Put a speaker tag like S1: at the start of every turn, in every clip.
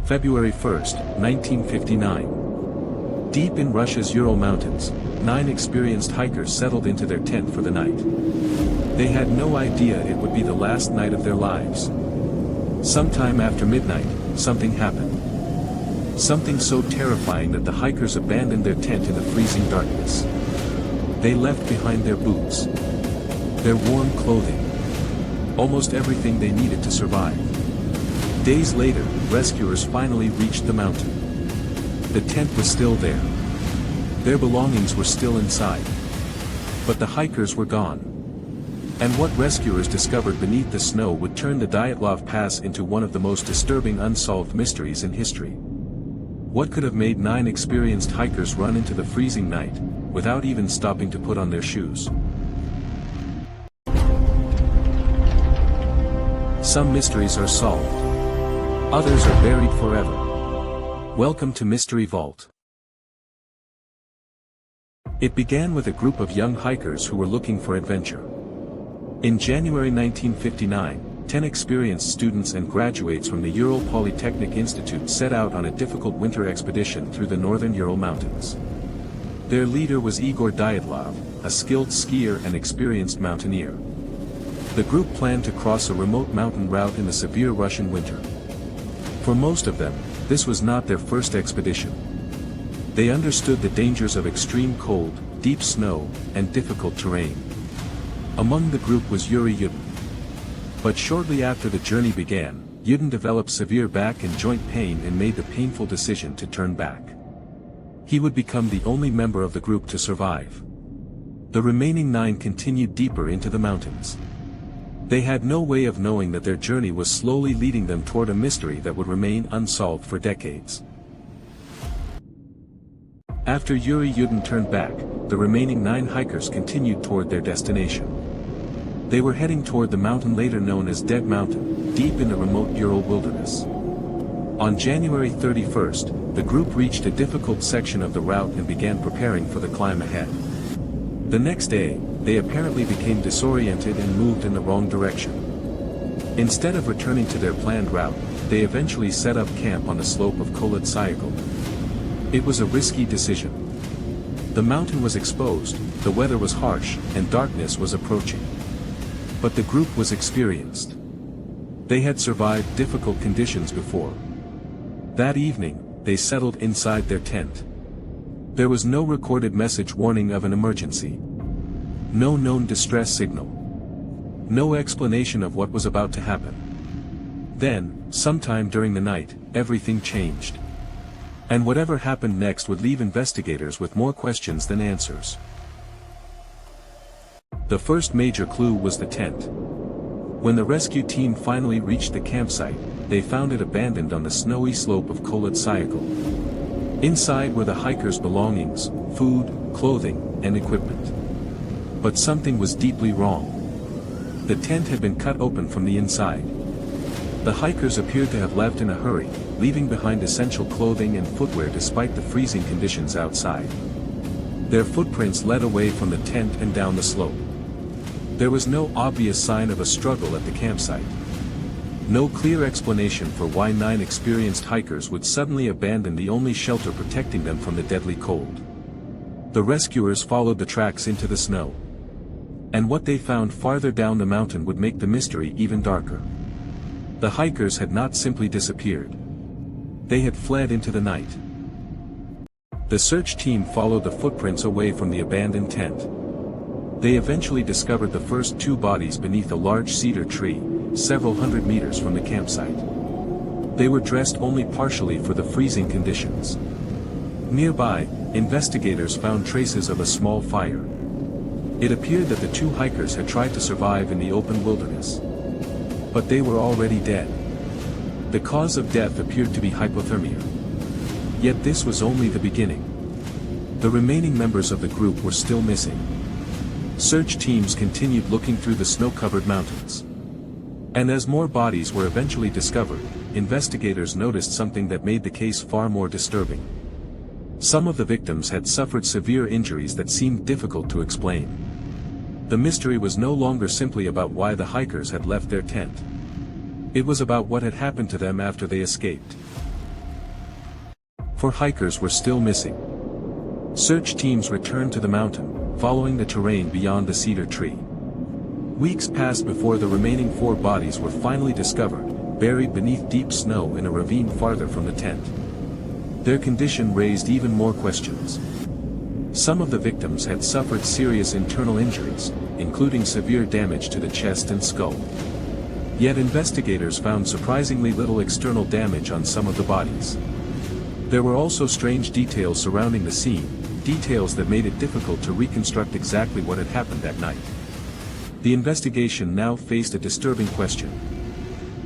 S1: February 1, 1959. Deep in Russia's Ural Mountains, 9 experienced hikers settled into their tent for the night. They had no idea it would be the last night of their lives. Sometime after midnight, something happened. Something so terrifying that the hikers abandoned their tent in the freezing darkness. They left behind their boots, their warm clothing, almost everything they needed to survive. Days later, rescuers finally reached the mountain. The tent was still there. Their belongings were still inside. But the hikers were gone. And what rescuers discovered beneath the snow would turn the Dyatlov Pass into one of the most disturbing unsolved mysteries in history. What could have made 9 experienced hikers run into the freezing night, without even stopping to put on their shoes? Some mysteries are solved. Others are buried forever. Welcome to Mystery Vault. It began with a group of young hikers who were looking for adventure. In January 1959, 10 experienced students and graduates from the Ural Polytechnic Institute set out on a difficult winter expedition through the northern Ural Mountains. Their leader was Igor Dyatlov, a skilled skier and experienced mountaineer. The group planned to cross a remote mountain route in the severe Russian winter. For most of them, this was not their first expedition. They understood the dangers of extreme cold, deep snow, and difficult terrain. Among the group was Yuri Yudin. But shortly after the journey began, Yudin developed severe back and joint pain and made the painful decision to turn back. He would become the only member of the group to survive. The remaining 9 continued deeper into the mountains. They had no way of knowing that their journey was slowly leading them toward a mystery that would remain unsolved for decades. After Yuri Yudin turned back, the remaining 9 hikers continued toward their destination. They were heading toward the mountain later known as Dead Mountain, deep in the remote Ural wilderness. On January 31, the group reached a difficult section of the route and began preparing for the climb ahead. The next day, they apparently became disoriented and moved in the wrong direction. Instead of returning to their planned route, they eventually set up camp on the slope of Kolotsayagl. It was a risky decision. The mountain was exposed, the weather was harsh, and darkness was approaching. But the group was experienced. They had survived difficult conditions before. That evening, they settled inside their tent. There was no recorded message warning of an emergency. No known distress signal. No explanation of what was about to happen. Then, sometime during the night, everything changed. And whatever happened next would leave investigators with more questions than answers. The first major clue was the tent. When the rescue team finally reached the campsite, they found it abandoned on the snowy slope of Kolotsayagl. Inside were the hikers' belongings, food, clothing, and equipment. But something was deeply wrong. The tent had been cut open from the inside. The hikers appeared to have left in a hurry, leaving behind essential clothing and footwear despite the freezing conditions outside. Their footprints led away from the tent and down the slope. There was no obvious sign of a struggle at the campsite. No clear explanation for why 9 experienced hikers would suddenly abandon the only shelter protecting them from the deadly cold. The rescuers followed the tracks into the snow. And what they found farther down the mountain would make the mystery even darker. The hikers had not simply disappeared. They had fled into the night. The search team followed the footprints away from the abandoned tent. They eventually discovered the first 2 bodies beneath a large cedar tree, several hundred meters from the campsite. They were dressed only partially for the freezing conditions. Nearby, investigators found traces of a small fire. It appeared that the 2 hikers had tried to survive in the open wilderness. But they were already dead. The cause of death appeared to be hypothermia. Yet this was only the beginning. The remaining members of the group were still missing. Search teams continued looking through the snow-covered mountains. And as more bodies were eventually discovered, investigators noticed something that made the case far more disturbing. Some of the victims had suffered severe injuries that seemed difficult to explain. The mystery was no longer simply about why the hikers had left their tent. It was about what had happened to them after they escaped. 4 hikers were still missing. Search teams returned to the mountain, following the terrain beyond the cedar tree. Weeks passed before the remaining 4 bodies were finally discovered, buried beneath deep snow in a ravine farther from the tent. Their condition raised even more questions. Some of the victims had suffered serious internal injuries, including severe damage to the chest and skull. Yet investigators found surprisingly little external damage on some of the bodies. There were also strange details surrounding the scene, details that made it difficult to reconstruct exactly what had happened that night. The investigation now faced a disturbing question.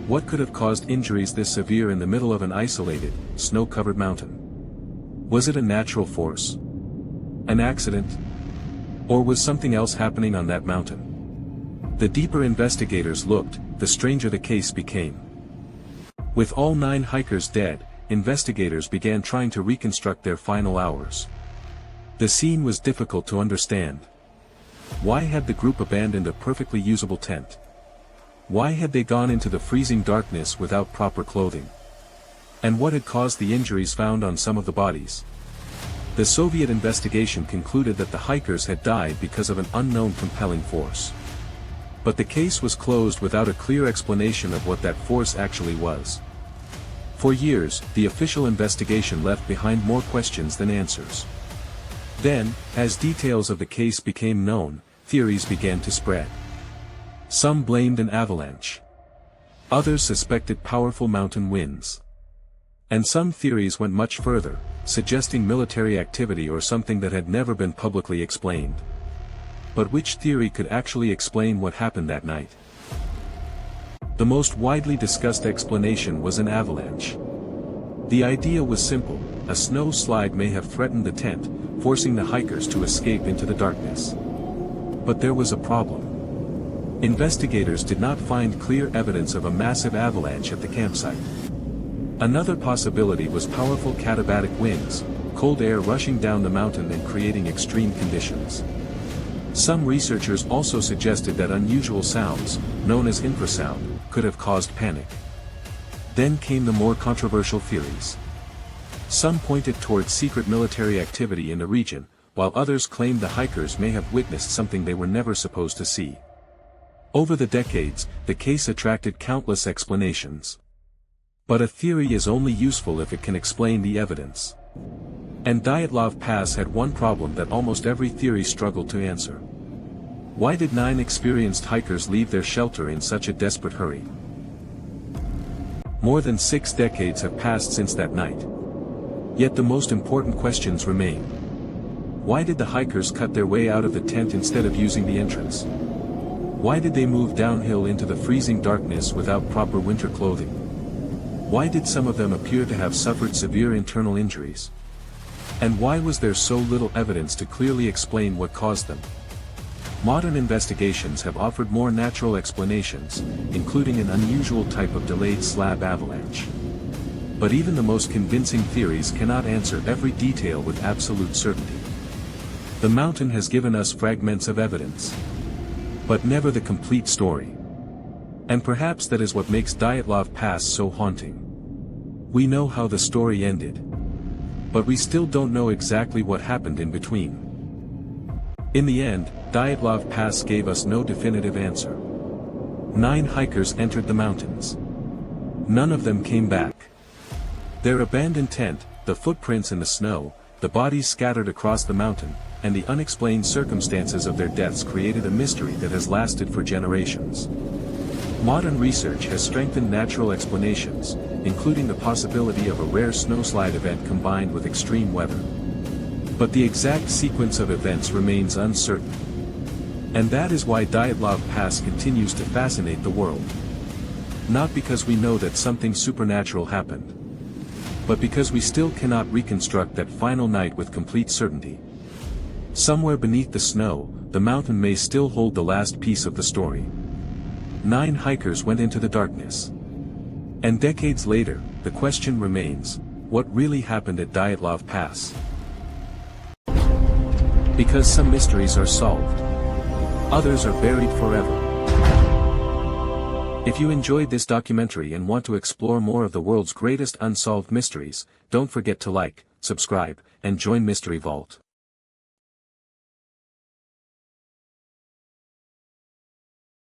S1: What could have caused injuries this severe in the middle of an isolated, snow-covered mountain? Was it a natural force? An accident? Or was something else happening on that mountain? The deeper investigators looked, the stranger the case became. With all 9 hikers dead, investigators began trying to reconstruct their final hours. The scene was difficult to understand. Why had the group abandoned a perfectly usable tent? Why had they gone into the freezing darkness without proper clothing? And what had caused the injuries found on some of the bodies? The Soviet investigation concluded that the hikers had died because of an unknown compelling force. But the case was closed without a clear explanation of what that force actually was. For years, the official investigation left behind more questions than answers. Then, as details of the case became known, theories began to spread. Some blamed an avalanche. Others suspected powerful mountain winds. And some theories went much further, suggesting military activity or something that had never been publicly explained. But which theory could actually explain what happened that night? The most widely discussed explanation was an avalanche. The idea was simple: a snow slide may have threatened the tent, forcing the hikers to escape into the darkness. But there was a problem. Investigators did not find clear evidence of a massive avalanche at the campsite. Another possibility was powerful katabatic winds, cold air rushing down the mountain and creating extreme conditions. Some researchers also suggested that unusual sounds, known as infrasound, could have caused panic. Then came the more controversial theories. Some pointed towards secret military activity in the region, while others claimed the hikers may have witnessed something they were never supposed to see. Over the decades, the case attracted countless explanations. But a theory is only useful if it can explain the evidence. And Dyatlov Pass had one problem that almost every theory struggled to answer. Why did 9 experienced hikers leave their shelter in such a desperate hurry? More than 6 decades have passed since that night. Yet the most important questions remain. Why did the hikers cut their way out of the tent instead of using the entrance? Why did they move downhill into the freezing darkness without proper winter clothing? Why did some of them appear to have suffered severe internal injuries? And why was there so little evidence to clearly explain what caused them? Modern investigations have offered more natural explanations, including an unusual type of delayed slab avalanche. But even the most convincing theories cannot answer every detail with absolute certainty. The mountain has given us fragments of evidence, but never the complete story. And perhaps that is what makes Dyatlov Pass so haunting. We know how the story ended. But we still don't know exactly what happened in between. In the end, Dyatlov Pass gave us no definitive answer. 9 hikers entered the mountains. None of them came back. Their abandoned tent, the footprints in the snow, the bodies scattered across the mountain, and the unexplained circumstances of their deaths created a mystery that has lasted for generations. Modern research has strengthened natural explanations, including the possibility of a rare snowslide event combined with extreme weather. But the exact sequence of events remains uncertain. And that is why Dyatlov Pass continues to fascinate the world. Not because we know that something supernatural happened, but because we still cannot reconstruct that final night with complete certainty. Somewhere beneath the snow, the mountain may still hold the last piece of the story. 9 hikers went into the darkness. And decades later, the question remains, what really happened at Dyatlov Pass? Because some mysteries are solved. Others are buried forever. If you enjoyed this documentary and want to explore more of the world's greatest unsolved mysteries, don't forget to like, subscribe, and join Mystery Vault.